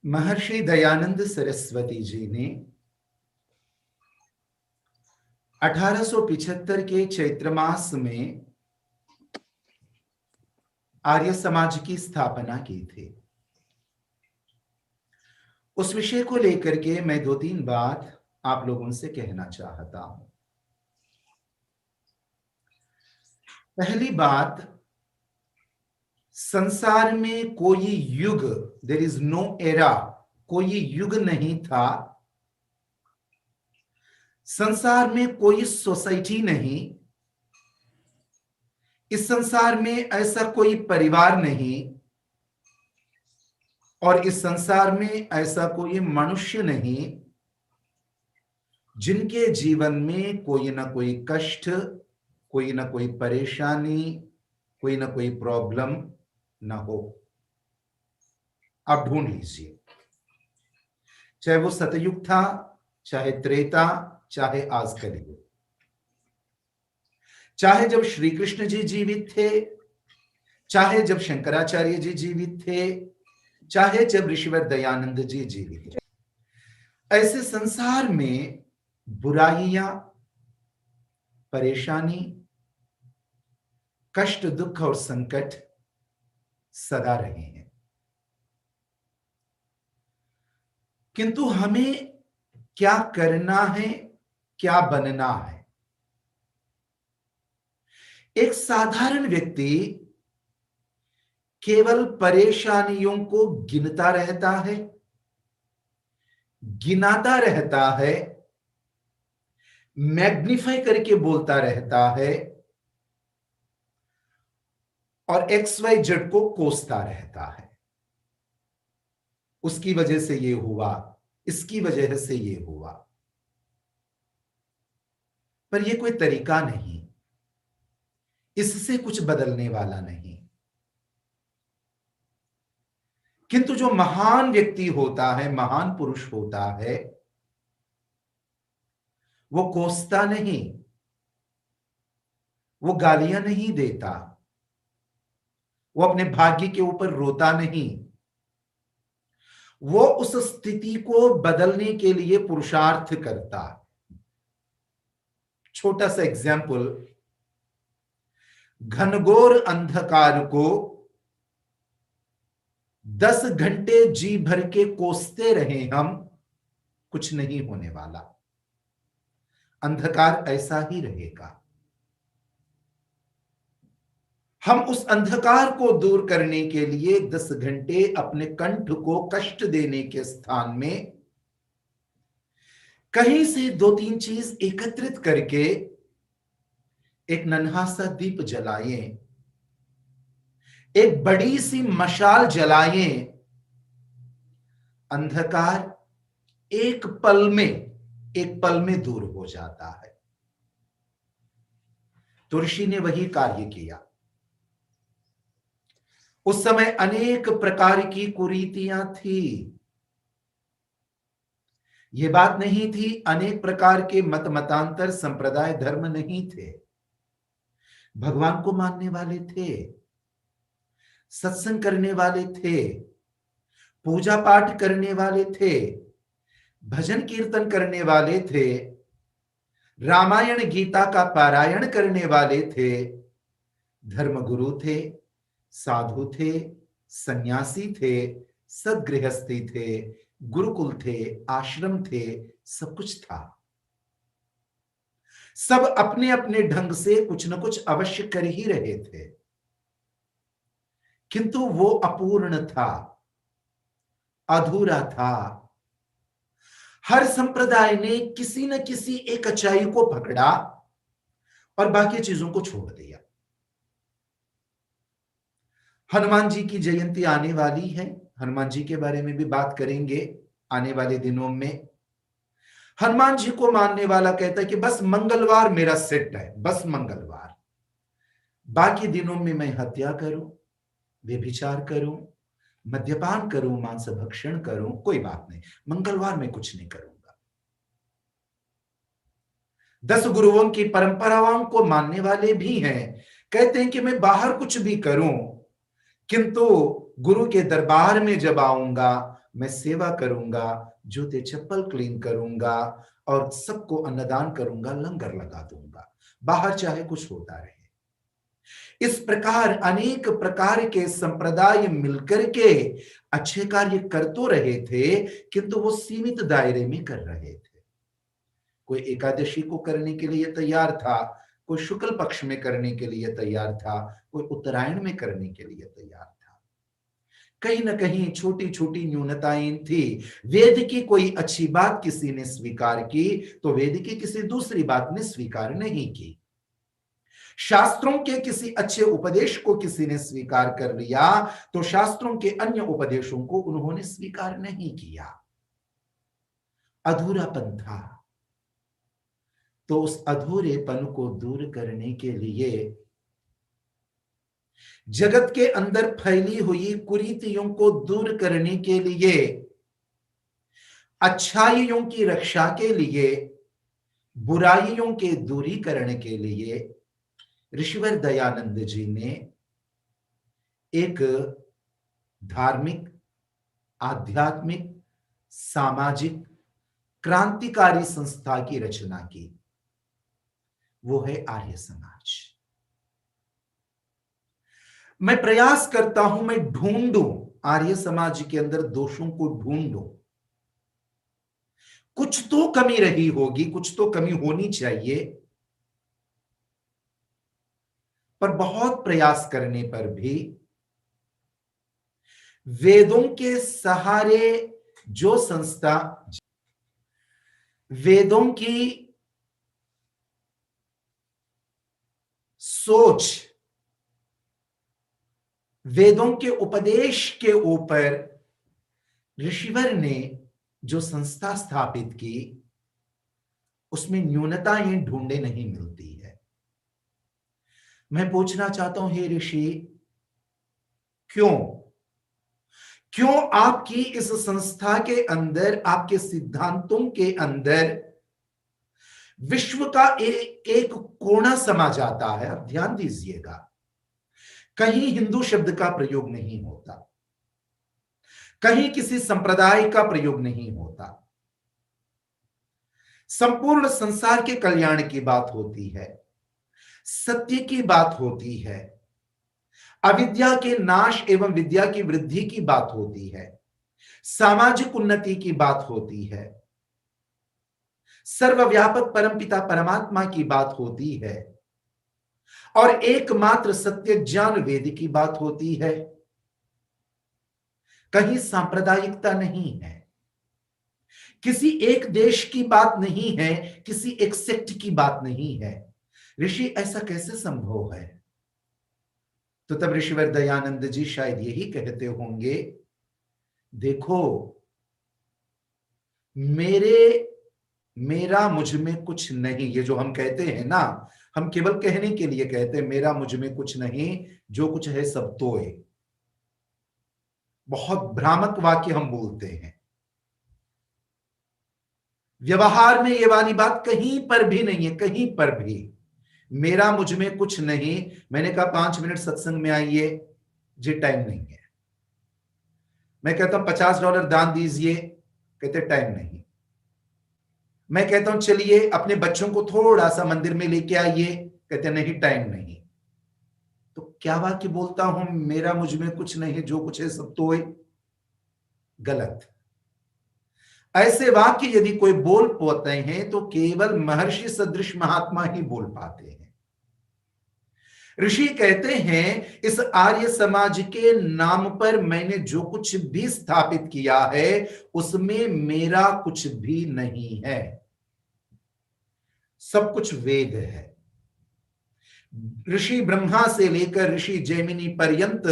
महर्षि दयानंद सरस्वती जी ने 1875 के चैत्र मास में आर्य समाज की स्थापना की थी। उस विषय को लेकर के मैं 2-3 बात आप लोगों से कहना चाहता हूं। पहली बात, संसार में कोई युग, देयर इज नो एरा, कोई युग नहीं था। संसार में कोई सोसाइटी नहीं, इस संसार में ऐसा कोई परिवार नहीं, और इस संसार में ऐसा कोई मनुष्य नहीं जिनके जीवन में कोई ना कोई कष्ट, कोई ना कोई परेशानी, कोई ना कोई प्रॉब्लम ना हो। आप ढूंढ लीजिए, चाहे वो सतयुग था, चाहे त्रेता, चाहे आज कलयुग, चाहे जब श्री कृष्ण जी जीवित थे, चाहे जब शंकराचार्य जी जीवित थे, चाहे जब ऋषिवर दयानंद जी जीवित थे। ऐसे संसार में बुराइयां, परेशानी, कष्ट, दुख और संकट सदा रहे हैं। किंतु हमें क्या करना है, क्या बनना है? एक साधारण व्यक्ति केवल परेशानियों को गिनता रहता है, गिनाता रहता है, मैग्निफाई करके बोलता रहता है और XYZ को कोसता रहता है। उसकी वजह से ये हुआ, इसकी वजह से ये हुआ। पर यह कोई तरीका नहीं, इससे कुछ बदलने वाला नहीं। किंतु जो महान व्यक्ति होता है, महान पुरुष होता है, वो कोसता नहीं, वो गालियां नहीं देता, वो अपने भाग्य के ऊपर रोता नहीं, वो उस स्थिति को बदलने के लिए पुरुषार्थ करता। छोटा सा एग्जाम्पल, घनघोर अंधकार को 10 घंटे जी भर के कोसते रहे हम, कुछ नहीं होने वाला। अंधकार ऐसा ही रहेगा। हम उस अंधकार को दूर करने के लिए 10 घंटे अपने कंठ को कष्ट देने के स्थान में कहीं से 2-3 चीज एकत्रित करके एक नन्हा सा दीप जलाएं, एक बड़ी सी मशाल जलाएं। अंधकार एक पल में दूर हो जाता है। तो ऋषि ने वही कार्य किया। उस समय अनेक प्रकार की कुरीतियां थी। यह बात नहीं थी अनेक प्रकार के मत मतांतर संप्रदाय धर्म नहीं थे। भगवान को मानने वाले थे, सत्संग करने वाले थे, पूजा पाठ करने वाले थे, भजन कीर्तन करने वाले थे, रामायण गीता का पारायण करने वाले थे, धर्मगुरु थे, साधु थे, सन्यासी थे, सद्गृहस्थी थे, गुरुकुल थे, आश्रम थे, सब कुछ था। सब अपने अपने ढंग से कुछ न कुछ अवश्य कर ही रहे थे, किंतु वो अपूर्ण था, अधूरा था। हर संप्रदाय ने किसी न किसी एक अच्छाई को पकड़ा और बाकी चीजों को छोड़ दिया। हनुमान जी की जयंती आने वाली है, हनुमान जी के बारे में भी बात करेंगे आने वाले दिनों में। हनुमान जी को मानने वाला कहता है कि बस मंगलवार मेरा सेट है, बस मंगलवार, बाकी दिनों में मैं हत्या करूं, व्यभिचार करूं, मद्यपान करूं, मांस भक्षण करूं, कोई बात नहीं, मंगलवार में कुछ नहीं करूंगा। 10 गुरुओं की परंपराओं को मानने वाले भी हैं, कहते हैं कि मैं बाहर कुछ भी करूं, किंतु गुरु के दरबार में जब आऊंगा, मैं सेवा करूंगा, जूते चप्पल क्लीन करूंगा और सबको अन्नदान करूंगा, लंगर लगा दूंगा, बाहर चाहे कुछ होता रहे। इस प्रकार अनेक प्रकार के संप्रदाय मिलकर के अच्छे कार्य कर तो रहे थे, किंतु वो सीमित दायरे में कर रहे थे। कोई एकादशी को करने के लिए तैयार था, कोई शुक्ल पक्ष में करने के लिए तैयार था, कोई उत्तरायण में करने के लिए तैयार था। कहीं ना कहीं छोटी छोटी न्यूनताएं थी। वेद की कोई अच्छी बात किसी ने स्वीकार की तो वेद की किसी दूसरी बात ने स्वीकार नहीं की। शास्त्रों के किसी अच्छे उपदेश को किसी ने स्वीकार कर लिया तो शास्त्रों के अन्य उपदेशों को उन्होंने स्वीकार नहीं किया। अधूरापन था। तो उस अधूरेपन को दूर करने के लिए जगत के अंदर फैली हुई कुरीतियों को दूर करने के लिए, अच्छाइयों की रक्षा के लिए, बुराइयों के दूरीकरण के लिए ऋषिवर दयानंद जी ने एक धार्मिक, आध्यात्मिक, सामाजिक क्रांतिकारी संस्था की रचना की। वो है आर्य समाज। मैं प्रयास करता हूं, मैं ढूंढूं, आर्य समाज के अंदर दोषों को ढूंढूं। कुछ तो कमी रही होगी, कुछ तो कमी होनी चाहिए, पर बहुत प्रयास करने पर भी वेदों के सहारे जो संस्था, वेदों की सोच, वेदों के उपदेश के ऊपर ऋषिवर ने जो संस्था स्थापित की, उसमें न्यूनताएं ढूंढे नहीं मिलती है। मैं पूछना चाहता हूं, हे ऋषि, क्यों क्यों आपकी इस संस्था के अंदर, आपके सिद्धांतों के अंदर विश्व का एक कोना समा जाता है? अब ध्यान दीजिएगा, कहीं हिंदू शब्द का प्रयोग नहीं होता, कहीं किसी संप्रदाय का प्रयोग नहीं होता, संपूर्ण संसार के कल्याण की बात होती है, सत्य की बात होती है, अविद्या के नाश एवं विद्या की वृद्धि की बात होती है, सामाजिक उन्नति की बात होती है, सर्वव्यापक परमपिता परमात्मा की बात होती है और एकमात्र सत्य ज्ञान वेद की बात होती है। कहीं सांप्रदायिकता नहीं है, किसी एक देश की बात नहीं है, किसी एक सेक्ट की बात नहीं है। ऋषि, ऐसा कैसे संभव है? तो तब ऋषिवर दयानंद जी शायद यही कहते होंगे, देखो, मेरा मुझ में कुछ नहीं। ये जो हम कहते हैं ना, हम केवल कहने के लिए कहते हैं मेरा मुझ में कुछ नहीं, जो कुछ है सब तोय। बहुत भ्रामक वाक्य हम बोलते हैं। व्यवहार में ये वाली बात कहीं पर भी नहीं है, कहीं पर भी मेरा मुझ में कुछ नहीं। मैंने कहा 5 मिनट सत्संग में आइए जी, टाइम नहीं है। मैं कहता हूं $50 दान दीजिए, कहते टाइम नहीं। मैं कहता हूं चलिए अपने बच्चों को थोड़ा सा मंदिर में लेके आइए, कहते नहीं, टाइम नहीं। तो क्या वाक्य बोलता हूं, मेरा मुझ में कुछ नहीं, जो कुछ है सब तो गलत। ऐसे वाक्य यदि कोई बोल पाते हैं तो केवल महर्षि सदृश महात्मा ही बोल पाते हैं। ऋषि कहते हैं, इस आर्य समाज के नाम पर मैंने जो कुछ भी स्थापित किया है उसमें मेरा कुछ भी नहीं है, सब कुछ वेद है। ऋषि ब्रह्मा से लेकर ऋषि जैमिनी पर्यंत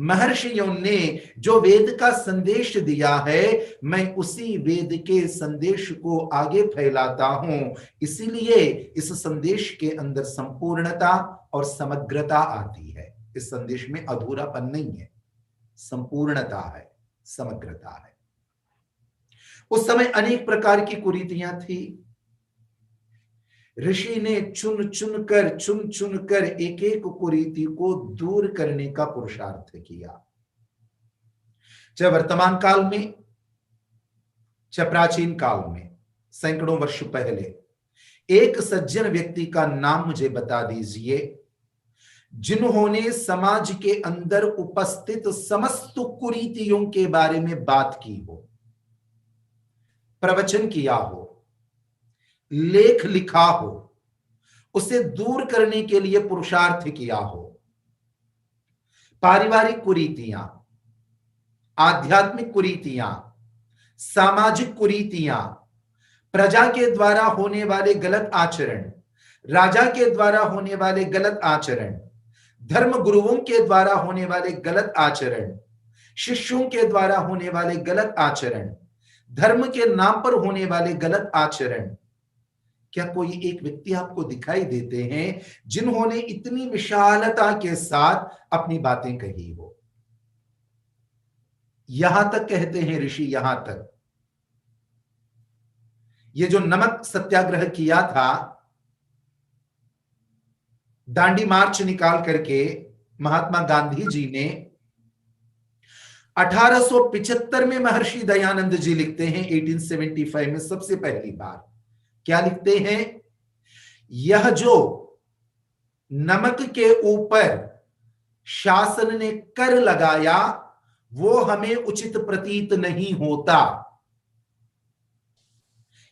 महर्षियों ने जो वेद का संदेश दिया है, मैं उसी वेद के संदेश को आगे फैलाता हूं। इसीलिए इस संदेश के अंदर संपूर्णता और समग्रता आती है। इस संदेश में अधूरापन नहीं है, संपूर्णता है, समग्रता है। उस समय अनेक प्रकार की कुरीतियां थी। ऋषि ने चुन चुन कर एक एक कुरीति को दूर करने का पुरुषार्थ किया। चाहे वर्तमान काल में प्राचीन काल में सैकड़ों वर्ष पहले एक सज्जन व्यक्ति का नाम मुझे बता दीजिए जिन्होंने समाज के अंदर उपस्थित समस्त कुरीतियों के बारे में बात की हो, प्रवचन किया हो, लेख लिखा हो, उसे दूर करने के लिए पुरुषार्थ किया हो। पारिवारिक कुरीतियां, आध्यात्मिक कुरीतियां, सामाजिक कुरीतियां, प्रजा के द्वारा होने वाले गलत आचरण, राजा के द्वारा होने वाले गलत आचरण, धर्म गुरुओं के द्वारा होने वाले गलत आचरण, शिष्यों के द्वारा होने वाले गलत आचरण, धर्म के नाम पर होने वाले गलत आचरण। क्या कोई एक व्यक्ति आपको दिखाई देते हैं जिन्होंने इतनी विशालता के साथ अपनी बातें कही हो? यहां तक कहते हैं ऋषि, यहां तक ये जो नमक सत्याग्रह किया था, दांडी मार्च निकाल करके महात्मा गांधी जी ने 1875 में महर्षि दयानंद जी लिखते हैं, 1875 में सबसे पहली बार क्या लिखते हैं? यह जो नमक के ऊपर शासन ने कर लगाया वो हमें उचित प्रतीत नहीं होता।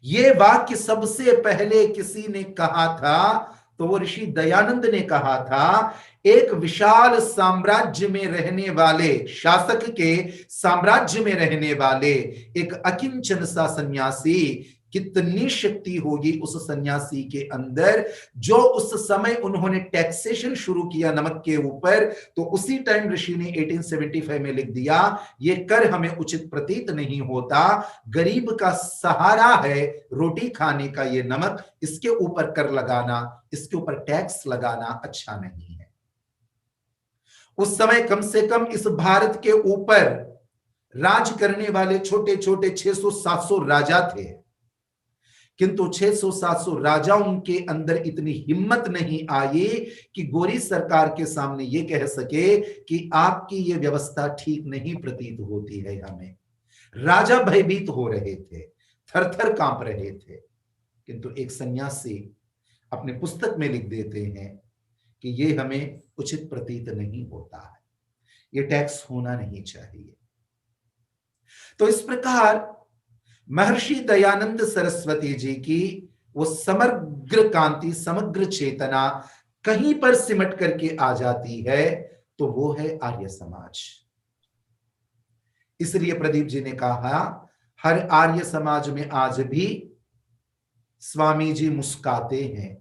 ये वाक्य सबसे पहले किसी ने कहा था तो वो ऋषि दयानंद ने कहा था। एक विशाल साम्राज्य में रहने वाले, शासक के साम्राज्य में रहने वाले एक अकिंचन सा सन्यासी, कितनी शक्ति होगी उस सन्यासी के अंदर, जो उस समय उन्होंने टैक्सेशन शुरू किया नमक के ऊपर, तो उसी टाइम ऋषि ने 1875 में लिख दिया ये कर हमें उचित प्रतीत नहीं होता, गरीब का सहारा है रोटी खाने का ये नमक, इसके ऊपर कर लगाना, इसके ऊपर टैक्स लगाना अच्छा नहीं है। उस समय कम से कम इस भारत के ऊपर राज करने वाले छोटे छोटे 600-700 राजा थे, किंतु 600-700 राजाओं के अंदर इतनी हिम्मत नहीं आई कि गोरी सरकार के सामने ये कह सके कि आपकी ये व्यवस्था ठीक नहीं प्रतीत होती है हमें। राजा भयभीत हो रहे थे, थर-थर कांप रहे थे, किंतु एक सन्यासी अपने पुस्तक में लिख देते हैं कि ये हमें उचित प्रतीत नहीं होता है, ये टैक्स होना नहीं चाहिए। तो इस प्रकार महर्षि दयानंद सरस्वती जी की वो समग्र कांति, समग्र चेतना कहीं पर सिमट करके आ जाती है तो वो है आर्य समाज। इसलिए प्रदीप जी ने कहा हर आर्य समाज में आज भी स्वामी जी मुस्काते हैं।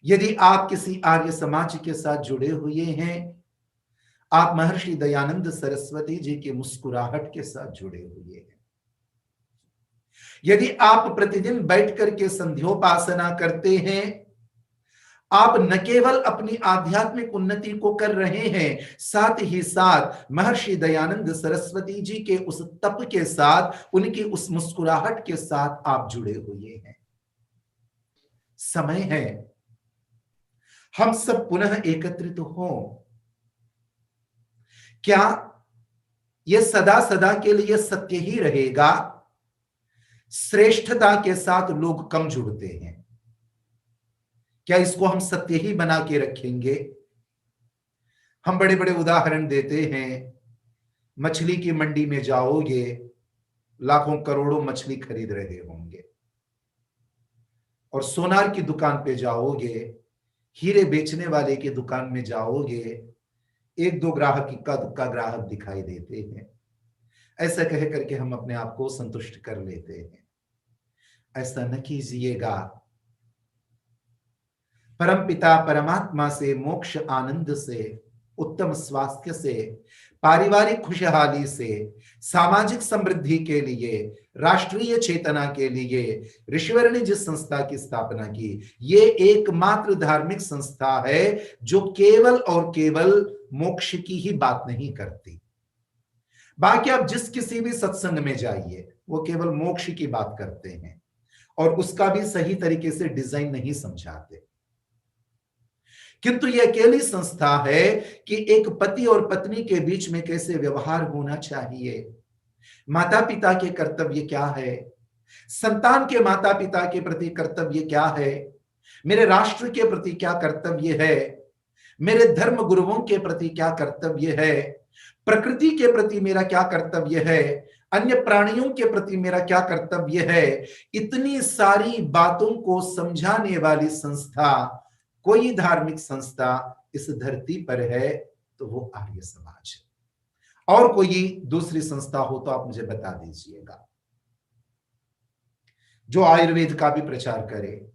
यदि आप किसी आर्य समाज के साथ जुड़े हुए हैं, आप महर्षि दयानंद सरस्वती जी की मुस्कुराहट के साथ जुड़े हुए हैं। यदि आप प्रतिदिन बैठ करके संध्योपासना करते हैं, आप न केवल अपनी आध्यात्मिक उन्नति को कर रहे हैं, साथ ही साथ महर्षि दयानंद सरस्वती जी के उस तप के साथ, उनकी उस मुस्कुराहट के साथ आप जुड़े हुए हैं। समय है हम सब पुनः एकत्रित हों। क्या यह सदा सदा के लिए सत्य ही रहेगा? श्रेष्ठता के साथ लोग कम जुड़ते हैं, क्या इसको हम सत्य ही बना के रखेंगे? हम बड़े बड़े उदाहरण देते हैं, मछली की मंडी में जाओगे, लाखों करोड़ों मछली खरीद रहे होंगे, और सोनार की दुकान पे जाओगे, हीरे बेचने वाले की दुकान में जाओगे, एक दो ग्राहक इक्का दुक्का ग्राहक दिखाई देते हैं। ऐसा कह करके हम अपने आप को संतुष्ट कर लेते हैं। ऐसा न कीजिएगा। परम पिता परमात्मा से, मोक्ष आनंद से, उत्तम स्वास्थ्य से, पारिवारिक खुशहाली से, सामाजिक समृद्धि के लिए, राष्ट्रीय चेतना के लिए ऋषिवर ने जिस संस्था की स्थापना की, ये एकमात्र धार्मिक संस्था है जो केवल और केवल मोक्ष की ही बात नहीं करती। बाकी आप जिस किसी भी सत्संग में जाइए, वो केवल मोक्ष की बात करते हैं और उसका भी सही तरीके से डिजाइन नहीं समझाते। किंतु यह अकेली संस्था है कि एक पति और पत्नी के बीच में कैसे व्यवहार होना चाहिए, माता पिता के कर्तव्य क्या है, संतान के माता पिता के प्रति कर्तव्य क्या है, मेरे राष्ट्र के प्रति क्या कर्तव्य है, मेरे धर्म गुरुओं के प्रति क्या कर्तव्य है, प्रकृति के प्रति मेरा क्या कर्तव्य है, अन्य प्राणियों के प्रति मेरा क्या कर्तव्य है। इतनी सारी बातों को समझाने वाली संस्था, कोई धार्मिक संस्था इस धरती पर है तो वो आर्य समाज है। और कोई दूसरी संस्था हो तो आप मुझे बता दीजिएगा, जो आयुर्वेद का भी प्रचार करे,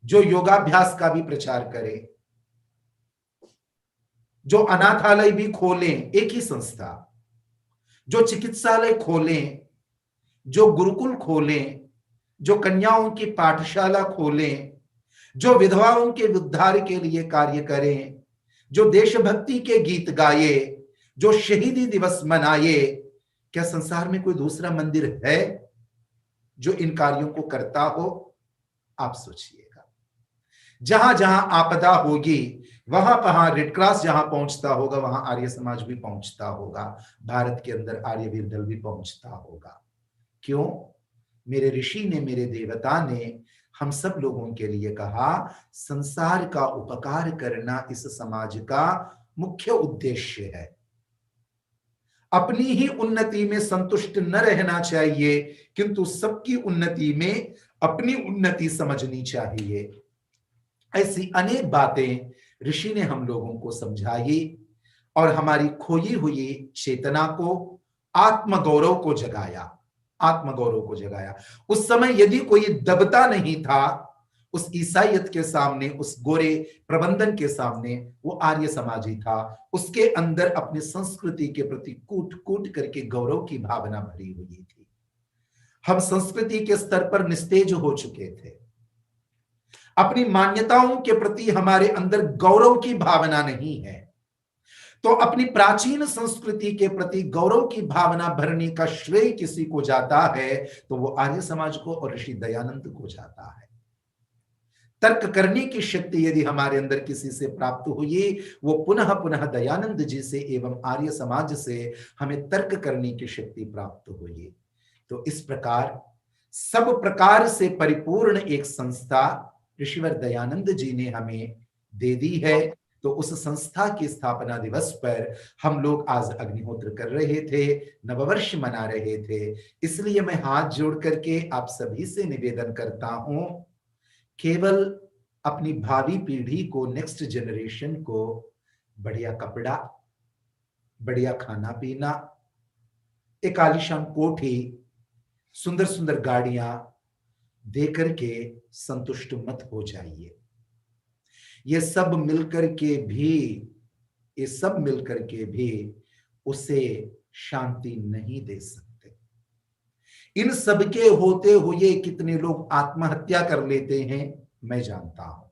जो योगाभ्यास का भी प्रचार करे, जो अनाथालय भी खोलें, एक ही संस्था, जो चिकित्सालय खोलें, जो गुरुकुल खोलें, जो कन्याओं की पाठशाला खोलें, जो विधवाओं के उद्धार के लिए कार्य करें, जो देशभक्ति के गीत गाए, जो शहीदी दिवस मनाए, क्या संसार में कोई दूसरा मंदिर है जो इन कार्यों को करता हो? आप सोचिएगा। जहां जहां आपदा होगी वहां वहां रेड क्रॉस जहां पहुंचता होगा वहां आर्य समाज भी पहुंचता होगा, भारत के अंदर आर्यवीर दल भी पहुंचता होगा। क्यों? मेरे ऋषि ने, मेरे देवता ने हम सब लोगों के लिए कहा, संसार का उपकार करना इस समाज का मुख्य उद्देश्य है। अपनी ही उन्नति में संतुष्ट न रहना चाहिए, किंतु सबकी उन्नति में अपनी उन्नति समझनी चाहिए। ऐसी अनेक बातें ऋषि ने हम लोगों को समझाई और हमारी खोई हुई चेतना को, आत्मगौरव को जगाया, आत्मगौरव को जगाया। उस समय यदि कोई दबता नहीं था उस ईसाइयत के सामने, उस गोरे प्रबंधन के सामने, वो आर्य समाज ही था। उसके अंदर अपनी संस्कृति के प्रति कूट कूट करके गौरव की भावना भरी हुई थी। हम संस्कृति के स्तर पर निस्तेज हो चुके थे। अपनी मान्यताओं के प्रति हमारे अंदर गौरव की भावना नहीं है। तो अपनी प्राचीन संस्कृति के प्रति गौरव की भावना भरने का श्रेय किसी को जाता है तो वो आर्य समाज को और ऋषि दयानंद को जाता है। तर्क करने की शक्ति यदि हमारे अंदर किसी से प्राप्त हुई, वो पुनः पुनः दयानंद जी से एवं आर्य समाज से हमें तर्क करने की शक्ति प्राप्त हुई। तो इस प्रकार सब प्रकार से परिपूर्ण एक संस्था ऋषिवर दयानंद जी ने हमें दे दी है। तो उस संस्था की स्थापना दिवस पर हम लोग आज अग्निहोत्र कर रहे थे, नववर्ष मना रहे थे। इसलिए मैं हाथ जोड़ करके आप सभी से निवेदन करता हूं, केवल अपनी भावी पीढ़ी को, नेक्स्ट जनरेशन को बढ़िया कपड़ा, बढ़िया खाना पीना, एक आलीशान कोठी, सुंदर सुंदर गाड़ियां दे करके संतुष्ट मत हो जाइए। ये सब मिलकर के भी उसे शांति नहीं दे सकते। इन सब के होते हुए कितने लोग आत्महत्या कर लेते हैं मैं जानता हूं।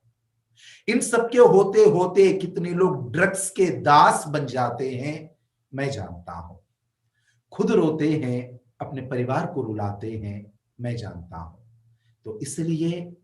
इन सब के होते होते कितने लोग ड्रग्स के दास बन जाते हैं मैं जानता हूं। खुद रोते हैं, अपने परिवार को रुलाते हैं मैं जानता हूं। तो इसलिए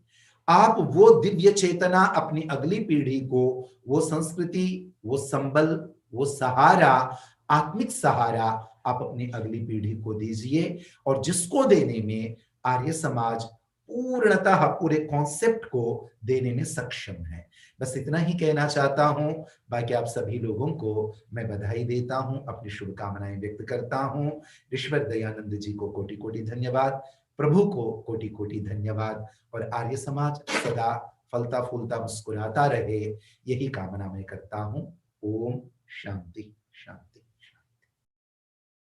आप वो दिव्य चेतना अपनी अगली पीढ़ी को, वो संस्कृति, वो संबल, वो सहारा, आत्मिक सहारा आप अपनी अगली पीढ़ी को दीजिए। और जिसको देने में आर्य समाज पूर्णतः पूरे कॉन्सेप्ट को देने में सक्षम है। बस इतना ही कहना चाहता हूं। बाकी आप सभी लोगों को मैं बधाई देता हूं, अपनी शुभकामनाएं व्यक्त करता हूं। ऋषिवर दयानंद जी को कोटि कोटि धन्यवाद, प्रभु को कोटि कोटि धन्यवाद। और आर्य समाज सदा फलता फूलता मुस्कुराता रहे, यही कामना मैं करता हूं। ओम शांति शांति।